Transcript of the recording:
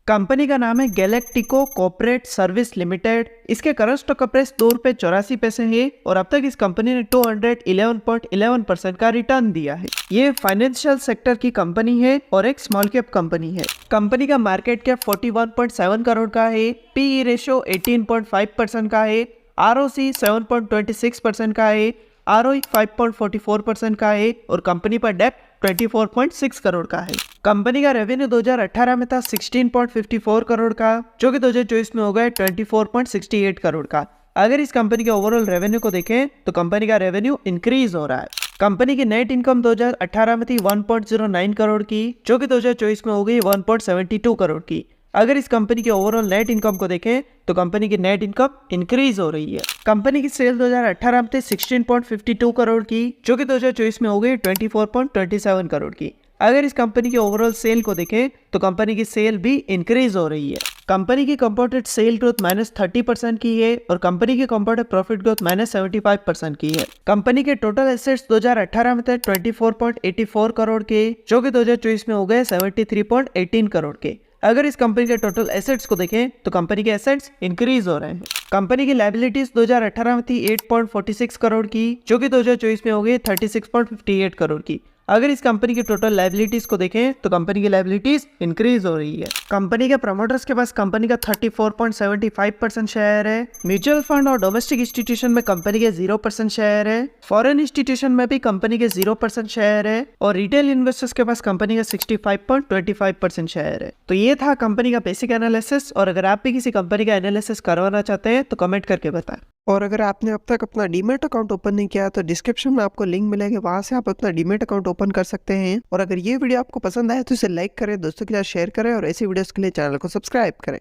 Company का नाम है गैलेक्टिको कॉर्पोरेट सर्विस लिमिटेड। इसके करंट स्टॉक का प्राइस ₹2.84 है और अब तक इस कंपनी ने 211.11% का रिटर्न दिया है। ये फाइनेंशियल सेक्टर की कंपनी है और एक स्मॉल कैप कंपनी है। कंपनी का मार्केट कैप 41.7 करोड़ का है, पीई रेशियो 18.5% का है, आरओसी 7.26% का है, आरओई 5.44% का है और कंपनी पर डेप्ट 24.6 करोड़ का है। कंपनी का रेवेन्यू 2018 में था 16.54 करोड़ का, जो कि 2024 में हो गया 24.68 करोड़ का। अगर इस कंपनी के ओवरऑल रेवेन्यू को देखें तो कंपनी का रेवेन्यू इंक्रीज हो रहा है। कंपनी की नेट इनकम 2018 में थी 1.09 करोड़ की, जो कि 2024 में हो गई 1.72 करोड़ की। अगर इस कंपनी के ओवरऑल नेट इनकम को देखें तो कंपनी की नेट इनकम इंक्रीज हो रही है। कंपनी की सेल 2018 में थे 16.52 करोड़ की, जो कि 2024 में हो गई 24.27 करोड़ की। अगर इस कंपनी के ओवरऑल सेल को देखें तो कंपनी की सेल भी इंक्रीज हो रही है। कंपनी की कंपाउंडेड सेल ग्रोथ -30% की है और कंपनी की कंपाउंडेड प्रॉफिट ग्रोथ -75% की है। कंपनी के टोटल एसेट्स 2018 में थे 24.84 करोड़ के, जो कि 2024 में हो गए 73.18 करोड़ के। अगर इस कंपनी के टोटल एसेट्स को देखें तो कंपनी के एसेट्स इंक्रीज हो रहे हैं। कंपनी की लायबिलिटीज 2018 में थी 8.46 करोड़ की, जो कि 2024 में हो गई 36.58 करोड़ की। अगर इस कंपनी की टोटल लायबिलिटीज को देखें तो कंपनी की लायबिलिटीज इंक्रीज हो रही है। कंपनी के प्रमोटर्स के पास कंपनी का 34.75% शेयर है। म्यूचुअल फंड और डोमेस्टिक इंस्टीट्यूशन में कंपनी के 0% शेयर है। फॉरेन इंस्टीट्यूशन में भी कंपनी के 0% शेयर है और रिटेल इन्वेस्टर्स के पास कंपनी का 65.25% शेयर है। तो ये था कंपनी का बेसिक एनालिसिस, और अगर आप भी किसी कंपनी का एनालिसिस करवाना चाहते हैं तो कमेंट करके बताएं। और अगर आपने अब तक अपना डीमैट अकाउंट ओपन नहीं किया तो डिस्क्रिप्शन में आपको लिंक मिलेगा, वहां से आप अपना डीमैट अकाउंट ओपन कर सकते हैं। और अगर ये वीडियो आपको पसंद आए तो इसे लाइक करें, दोस्तों के साथ शेयर करें और ऐसी वीडियोस के लिए चैनल को सब्सक्राइब करें।